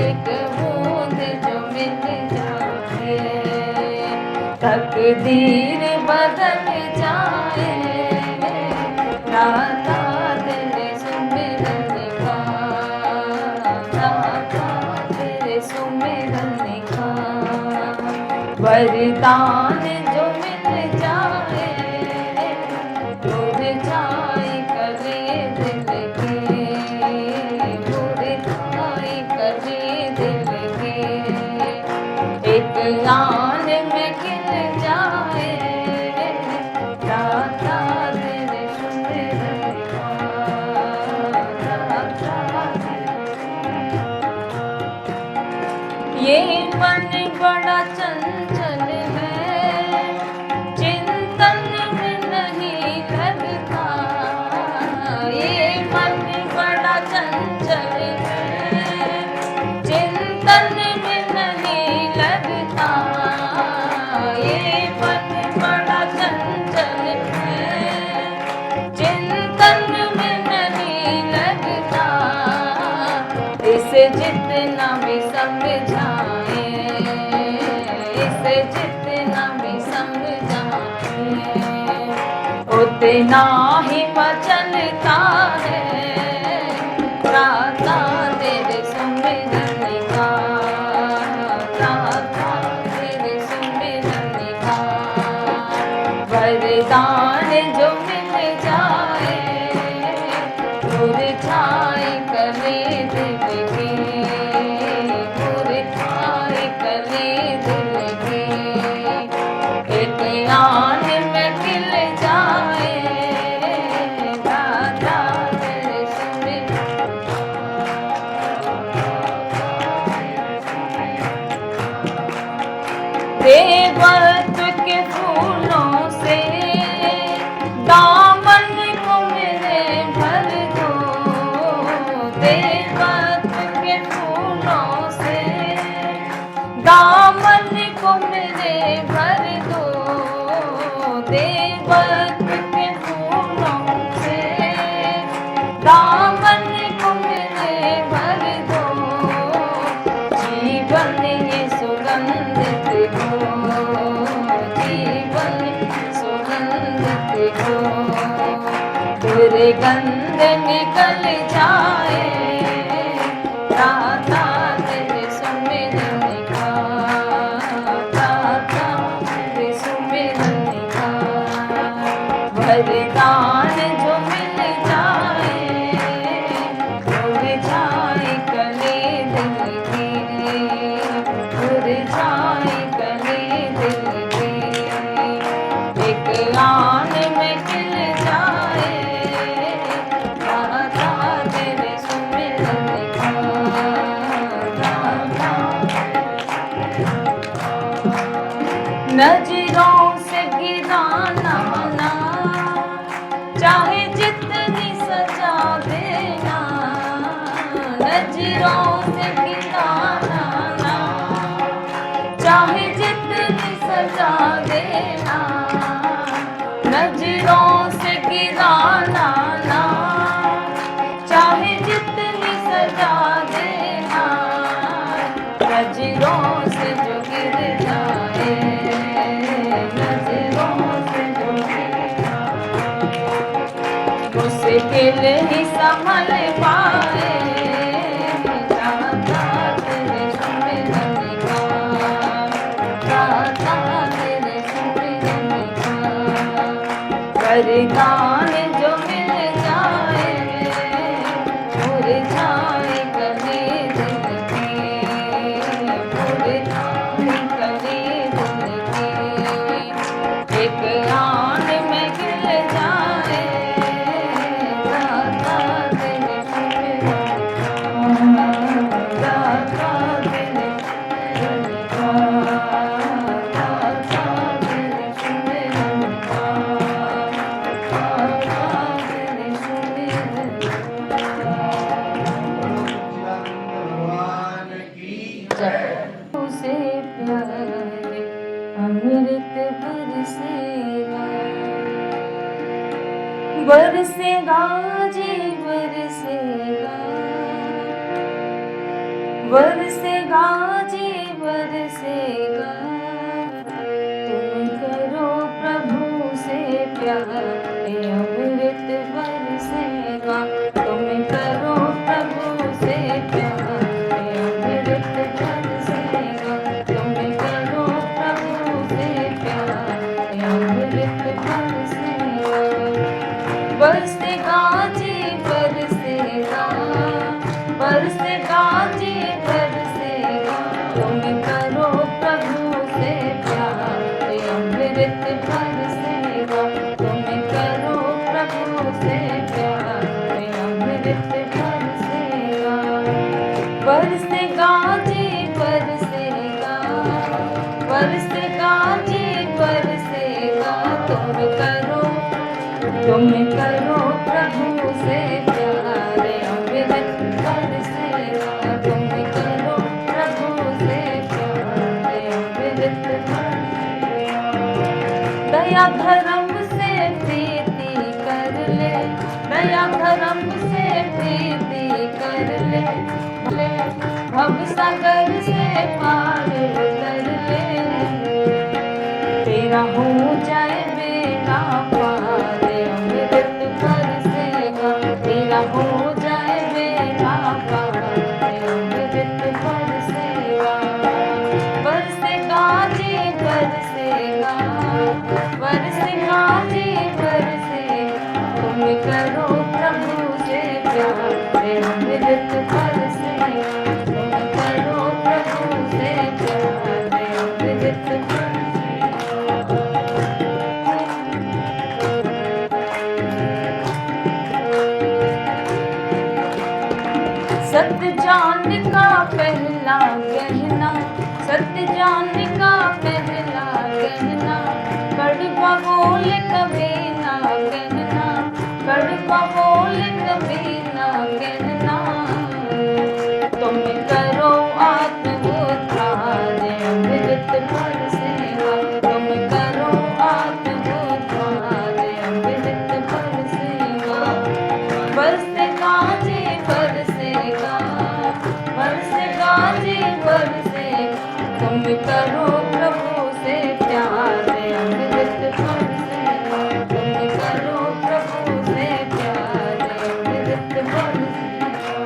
S3: एक बूंद जो मिल जाए, तकदीर बदल जाए। राधा तेरे सुमिरन का, राधा तेरे सुमिरन का, वरदान जो मिल जाए, मुरझाई करे दिल के, मुरझाई करे दिल के, एक आन में खिल जाए। राधा तेरे सुमिरन का, राधा ये मन बड़ा चंचल है, चिंतन में नहीं लगता। ये मन बड़ा चंचल है, चिंतन में नहीं लगता। ये मन बड़ा चंचल है, चिंतन में नहीं लगता। इसे जितना भी समझाए, इसे जितना भी समझाए, उतना ही मचलता है। राधा तेरे सुमिरन का, राधा तेरे सुमिरन का, वरदान जो मिल जाए, मुरझाए करे दिल के, मुरझाए करे दिल के, एक आन में खिल जाए। राधा तेरे सुमिरन देवत्व के फूलों से दामन को मेरे भर दो, देवत्व के फूलों से दामन को मेरे भर दो, देवत्व के फूलों से दामन को मेरे भर दो। जीवन ये सुगंधित हो, जीवन सुगंधित हो, दुर्गंध निकल जाए। राधा तेरे सुमिरन का, राधा तेरे सुमिरन का, वरदान जो मिल जाए, मुरझाए करे दिल के, मुरझाए करे दिल के, एक आन में खिल जाए। राधा तेरे सुमिरन का, राधा नजरों से गिराना ना, चाहे जितनी सजा देना, नजरों से गिराना ना, चाहे जितनी सजा देना, नजरों से गिराना ना, चाहे जितनी सजा देना, नजरों से जो गिर जाए, नजरों से जो गिर जाए, मुश्किल ही संभल पाए। राधा तेरे सुमिरन का, राधा तेरे सुमिरन का, वरदान जो मिल जाए, मुरझाए करे दिल के, मुरझाए करे दिल के, एक आन में खिल जाए। राधा तेरे सुमिरन का, राधा तेरे सुमिरन का, राधा तेरे सुमिरन का, राधा तेरे सुमिरन का। उसे प्यारे अमृत बरसेगा, बरसेगा जी बरसेगा, बरसेगा जी बरसेगा, तुम करो प्रभु से प्यार, ये अमृत बरसेगा, तुम करो प्रभु से प्यार, ये अमृत बरसेगा, तुम करो प्रभु से प्यार, ये अमृत बरसेगा, बरसेगा जी बरसेगा, बरसेगा जी बरसेगा, तुम करो प्रभु से प्यार, ये अमृत बरसेगा, तुम करो प्रभु से प्यार, ये अमृत बरसेगा, बरसेगा जी बरसेगा, बरसेगा जी बरसेगा, तुम करो प्रभु से प्यार, अमृत बरसेगा, तुम करो प्रभु से प्यार, अमृत बरसेगा, दया धर्म से प्रीति कर ले, दया धर्म से प्रीति कर ले, भव सागर से पार कर ले, तेरा हो जाए बेड़ा पार, अमृत बरसेगा, तेरा हो जाए बेड़ा पार, अमृत बरसेगा, बरसेगा जी बरसेगा, बरसेगा जी बरसेगा, तुम करो प्रभु से प्यार, अमृत बरसेगा, तुम करो प्रभु से प्यार, अमृत बरसेगा, सत्य जान का पहला गहना, सत्य जान का पहला गहना, कड़वा बोल कभी ना कहना, कड़वा बोल कभी ना कहना, तुम करो आत्मोद्धार, अमृत बरसेगा, तुम करो आत्मोद्धार, अमृत बरसेगा, बरसेगा जी बरसेगा, बरसेगा जी बरसेगा, तुम करो प्रभु से प्यार, अमृत बरसेगा, तुम करो प्रभु से प्यार, अमृत बरसेगा,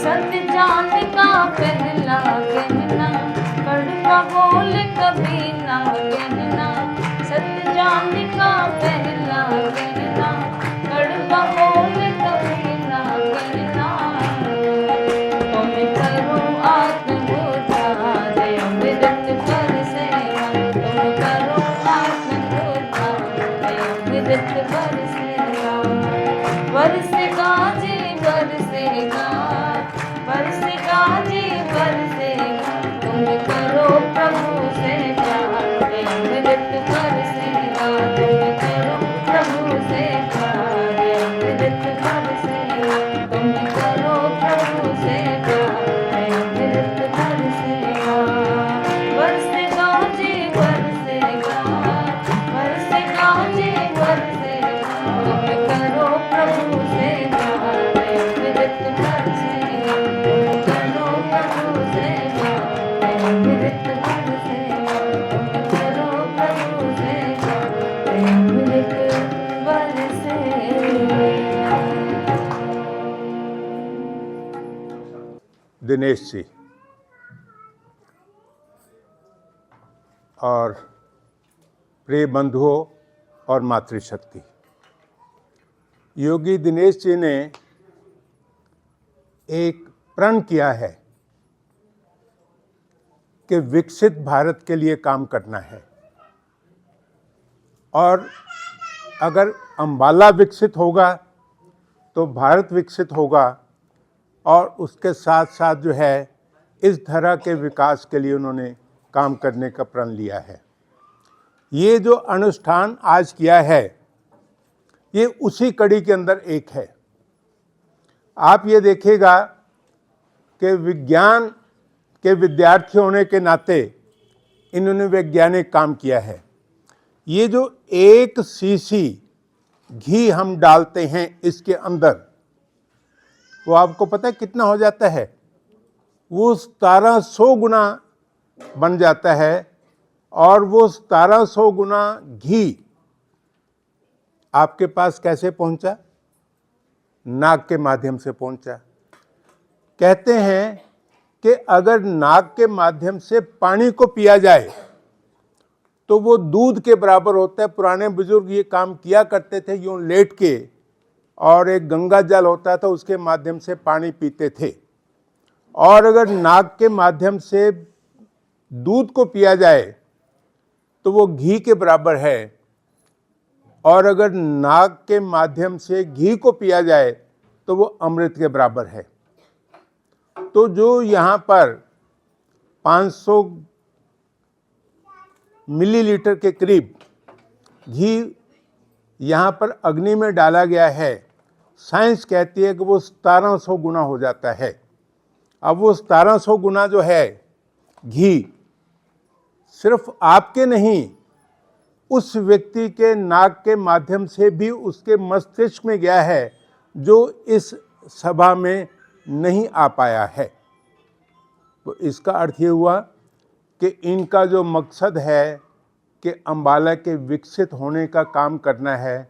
S3: सत्य जान का पहला कहना, कड़वा बोल कभी ना कहना, सत्य जान का पहला कहना, कड़वा बोल कभी ना कहना, तुम करो आत्मोद्धार, अमृत बरसेगा, तुम करो आत्मोद्धार, अमृत बरसेगा, बरसेगा जी बरसेगा, बरसेगा जी बरसेगा, तुम करो प्रभु से प्यार, अमृत बरसेगा, तुम करो प्रभु से प्यार, अमृत बरसेगा, तुम करो प्रभु से प्यार, अमृत बरसेगा, बरसेगा जी बरसेगा, बरसेगा जी बरसेगा, तुम करो प्रभु से प्यार, अमृत बरसेगा, तुम करो प्रभु से प्यार, अमृत बरसेगा, तुम करो प्रभु से प्यार, अमृत बरसेगा।
S4: दिनेश जी और प्रिय बंधुओं और मातृशक्ति, योगी दिनेश जी ने एक प्रण किया है कि विकसित भारत के लिए काम करना है, और अगर अंबाला विकसित होगा तो भारत विकसित होगा, और उसके साथ साथ जो है इस धरा के विकास के लिए उन्होंने काम करने का प्रण लिया है। ये जो अनुष्ठान आज किया है ये उसी कड़ी के अंदर एक है। आप ये देखिएगा कि विज्ञान के विद्यार्थी होने के नाते इन्होंने वैज्ञानिक काम किया है। ये जो 1 सीसी घी हम डालते हैं इसके अंदर, वो आपको पता है कितना हो जाता है? वो 1700 गुना बन जाता है। और वो 1700 गुना घी आपके पास कैसे पहुंचा? नाक के माध्यम से पहुंचा। कहते हैं कि अगर नाक के माध्यम से पानी को पिया जाए तो वो दूध के बराबर होता है। पुराने बुजुर्ग ये काम किया करते थे, यूं लेट के, और एक गंगा जल होता था उसके माध्यम से पानी पीते थे। और अगर नाक के माध्यम से दूध को पिया जाए तो वो घी के बराबर है, और अगर नाक के माध्यम से घी को पिया जाए तो वो अमृत के बराबर है। तो जो यहाँ पर 500 मिलीलीटर के करीब घी यहाँ पर अग्नि में डाला गया है, साइंस कहती है कि वो 1700 गुना हो जाता है। अब वो 1700 गुना जो है घी सिर्फ आपके नहीं, उस व्यक्ति के नाक के माध्यम से भी उसके मस्तिष्क में गया है जो इस सभा में नहीं आ पाया है। तो इसका अर्थ ये हुआ कि इनका जो मकसद है कि अम्बाला के विकसित होने का काम करना है,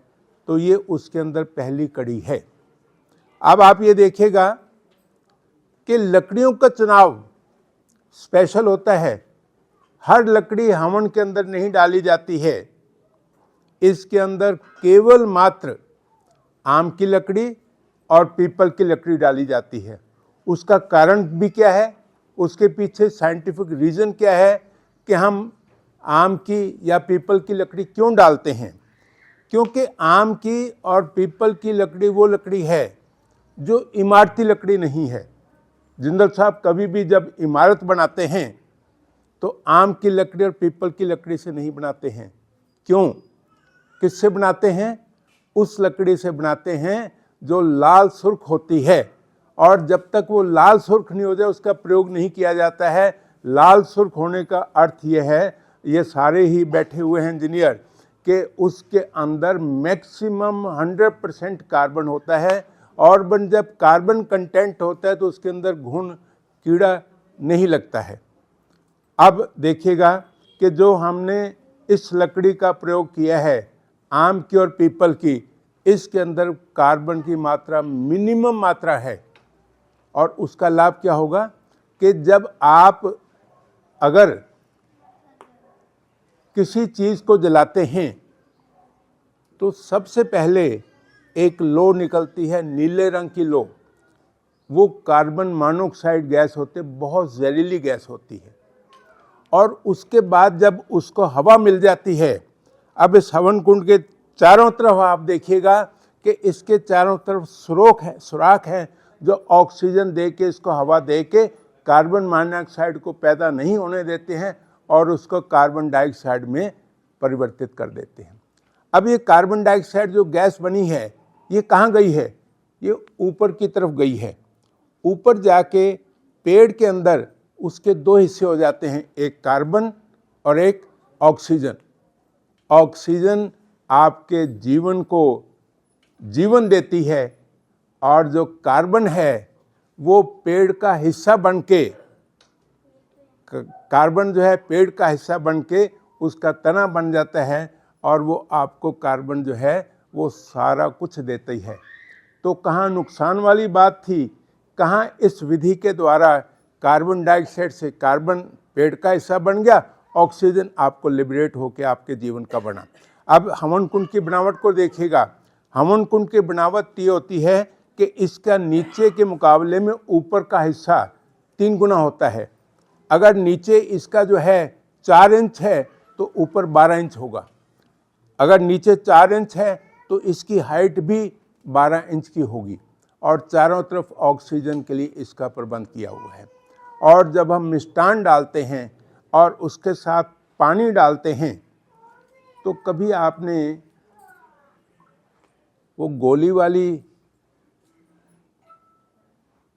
S4: तो ये उसके अंदर पहली कड़ी है। अब आप ये देखिएगा कि लकड़ियों का चुनाव स्पेशल होता है। हर लकड़ी हवन के अंदर नहीं डाली जाती है। इसके अंदर केवल मात्र आम की लकड़ी और पीपल की लकड़ी डाली जाती है। उसका कारण भी क्या है, उसके पीछे साइंटिफिक रीज़न क्या है कि हम आम की या पीपल की लकड़ी क्यों डालते हैं? क्योंकि आम की और पीपल की लकड़ी वो लकड़ी है जो इमारती लकड़ी नहीं है। जिंदल साहब कभी भी जब इमारत बनाते हैं तो आम की लकड़ी और पीपल की लकड़ी से नहीं बनाते हैं। क्यों? किससे बनाते हैं? उस लकड़ी से बनाते हैं जो लाल सुर्ख होती है, और जब तक वो लाल सुर्ख नहीं हो जाए उसका प्रयोग नहीं किया जाता है। लाल सुर्ख होने का अर्थ ये है, ये सारे ही बैठे हुए हैं इंजीनियर, कि उसके अंदर मैक्सिमम 100% कार्बन होता है, और जब कार्बन कंटेंट होता है तो उसके अंदर घुन कीड़ा नहीं लगता है। अब देखिएगा कि जो हमने इस लकड़ी का प्रयोग किया है आम की और पीपल की, इसके अंदर कार्बन की मात्रा मिनिमम मात्रा है। और उसका लाभ क्या होगा कि जब आप अगर किसी चीज़ को जलाते हैं तो सबसे पहले एक लो निकलती है, नीले रंग की लो। वो कार्बन मोनोऑक्साइड गैस होते, बहुत जहरीली गैस होती है। और उसके बाद जब उसको हवा मिल जाती है, अब इस हवन कुंड के चारों तरफ आप देखिएगा कि इसके चारों तरफ सुराख है जो ऑक्सीजन दे के, इसको हवा दे के कार्बन मोनोऑक्साइड को पैदा नहीं होने देते हैं और उसको कार्बन डाइऑक्साइड में परिवर्तित कर देते हैं। अब ये कार्बन डाइऑक्साइड जो गैस बनी है, ये कहाँ गई है? ये ऊपर की तरफ गई है। ऊपर जाके पेड़ के अंदर उसके दो हिस्से हो जाते हैं, एक कार्बन और एक ऑक्सीजन। ऑक्सीजन आपके जीवन को जीवन देती है, और जो कार्बन है वो पेड़ का हिस्सा बन के, कार्बन जो है पेड़ का हिस्सा बन के उसका तना बन जाता है, और वो आपको कार्बन जो है वो सारा कुछ देती है। तो कहाँ नुकसान वाली बात थी, कहाँ इस विधि के द्वारा कार्बन डाइऑक्साइड से कार्बन पेड़ का हिस्सा बन गया, ऑक्सीजन आपको लिबरेट होकर आपके जीवन का बना। अब हवन कुंड की बनावट को देखिएगा। हवन कुंड की बनावट ये होती है कि इसका नीचे के मुकाबले में ऊपर का हिस्सा 3 गुना होता है। अगर नीचे इसका जो है 4 इंच है तो ऊपर 12 इंच होगा। अगर नीचे 4 इंच है तो इसकी हाइट भी 12 इंच की होगी, और चारों तरफ ऑक्सीजन के लिए इसका प्रबंध किया हुआ है। और जब हम मिष्टान डालते हैं और उसके साथ पानी डालते हैं, तो कभी आपने वो गोली वाली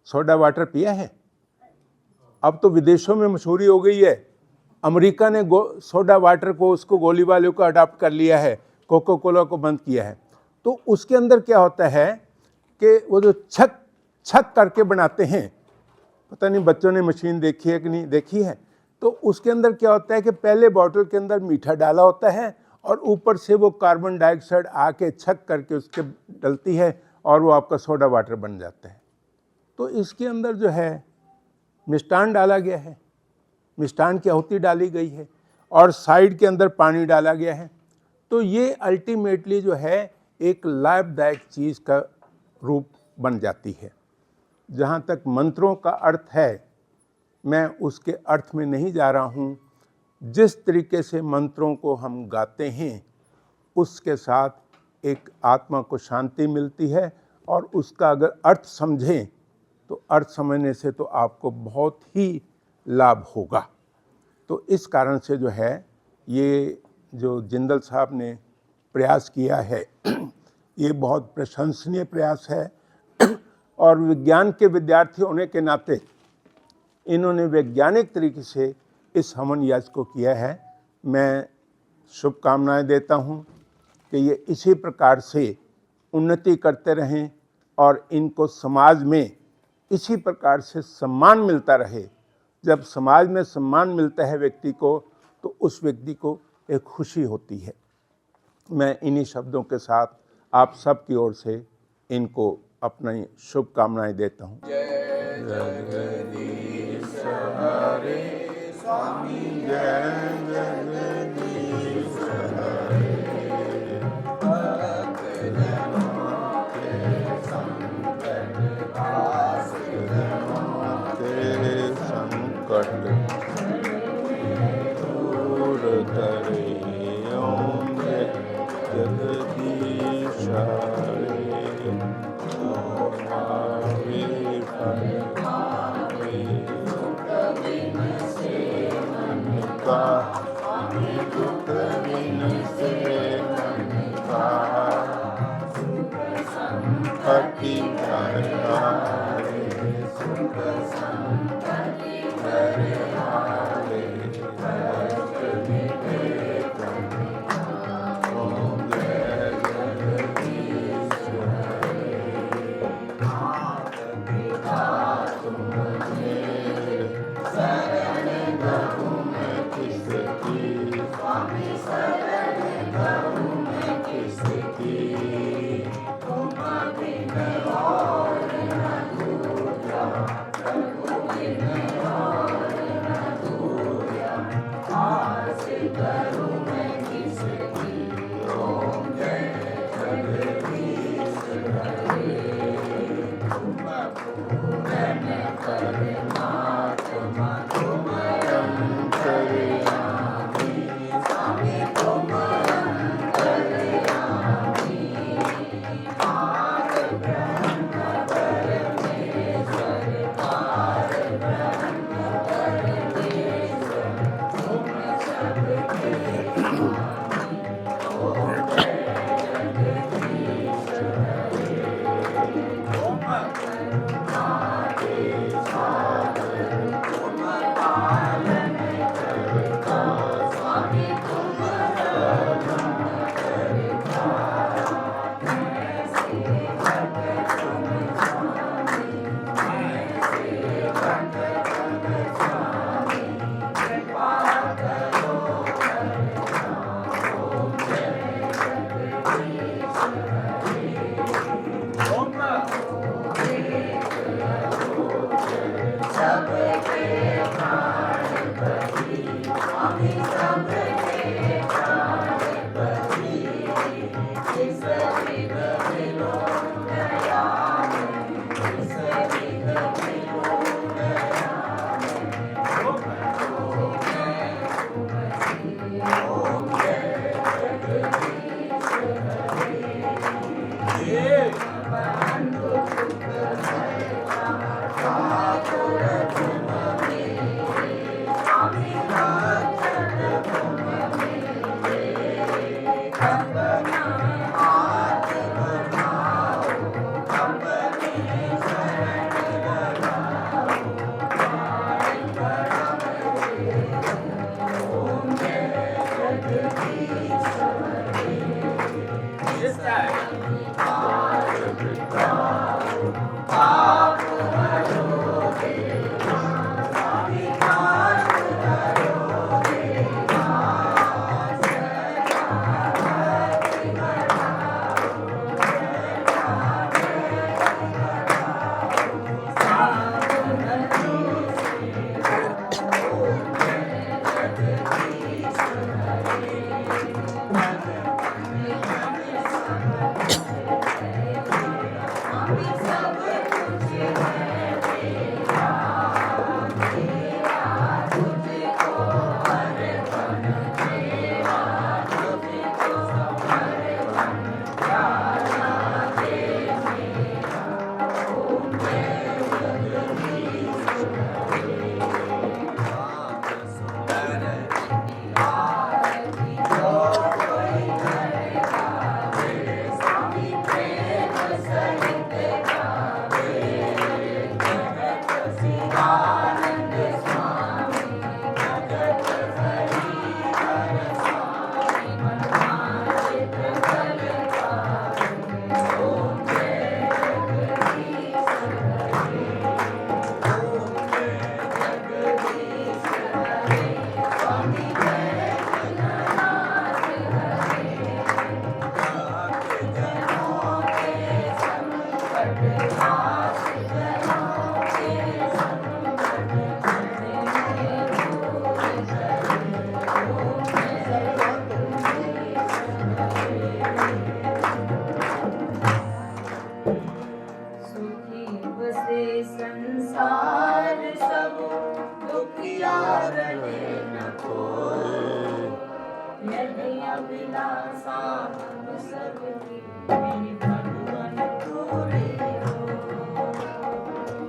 S4: सोडा वाटर पिया है? अब तो विदेशों में मशहूरी हो गई है। अमेरिका ने सोडा वाटर को, उसको गोली वाले को अडॉप्ट कर लिया है, कोका कोला को बंद किया है। तो उसके अंदर क्या होता है कि वो जो छक छक करके बनाते हैं, पता नहीं बच्चों ने मशीन देखी है कि नहीं देखी है, तो उसके अंदर क्या होता है कि पहले बॉटल के अंदर मीठा डाला होता है और ऊपर से वो कार्बन डाइऑक्साइड आके छक करके उसके डलती है और वो आपका सोडा वाटर बन जाता है। तो इसके अंदर जो है मिष्टान डाला गया है, मिष्टान की आहुति डाली गई है और साइड के अंदर पानी डाला गया है। तो ये अल्टीमेटली जो है एक लाभदायक चीज़ का रूप बन जाती है। जहाँ तक मंत्रों का अर्थ है, मैं उसके अर्थ में नहीं जा रहा हूँ। जिस तरीके से मंत्रों को हम गाते हैं उसके साथ एक आत्मा को शांति मिलती है और उसका अगर अर्थ समझें तो अर्थ समझने से तो आपको बहुत ही लाभ होगा। तो इस कारण से जो है ये जो जिंदल साहब ने प्रयास किया है ये बहुत प्रशंसनीय प्रयास है और विज्ञान के विद्यार्थी होने के नाते इन्होंने वैज्ञानिक तरीके से इस हवन यज्ञ को किया है। मैं शुभकामनाएं देता हूं कि ये इसी प्रकार से उन्नति करते रहें और इनको समाज में इसी प्रकार से सम्मान मिलता रहे। जब समाज में सम्मान मिलता है व्यक्ति को तो उस व्यक्ति को एक खुशी होती है। मैं इन्हीं शब्दों के साथ आप सब की ओर से इनको अपनी शुभकामनाएं देता हूँ।
S5: This guy.
S3: दिलासा हम सबकी मेरे भगवान पूरे हो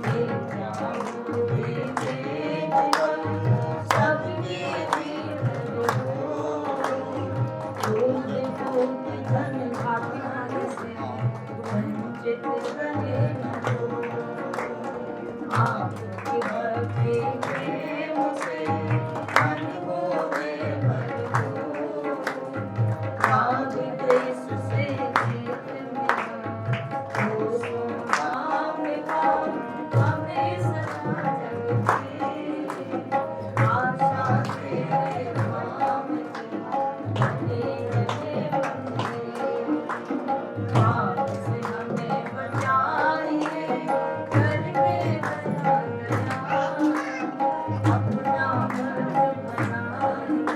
S3: ये जाओ ये जीवन सबके जीवन हो दूध दूध धन भाग्य से वंचित रहे न हो आपकी भक्ति प्रेम से मन को बेभर हो भाग देश से जीत मिला वो सोना मिला हमें सदा जग की आशा तेरे नाम की बने रहे बंदे आप से हमें बचाइए करके दया दया अपना घर बनाइए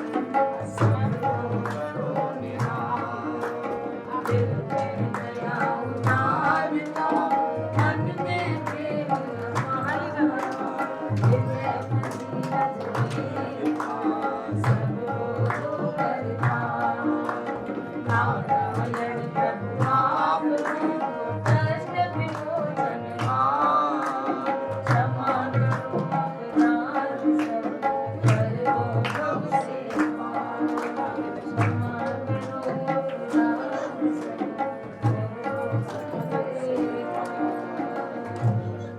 S3: सबको करो निहार दिल में दया उतारता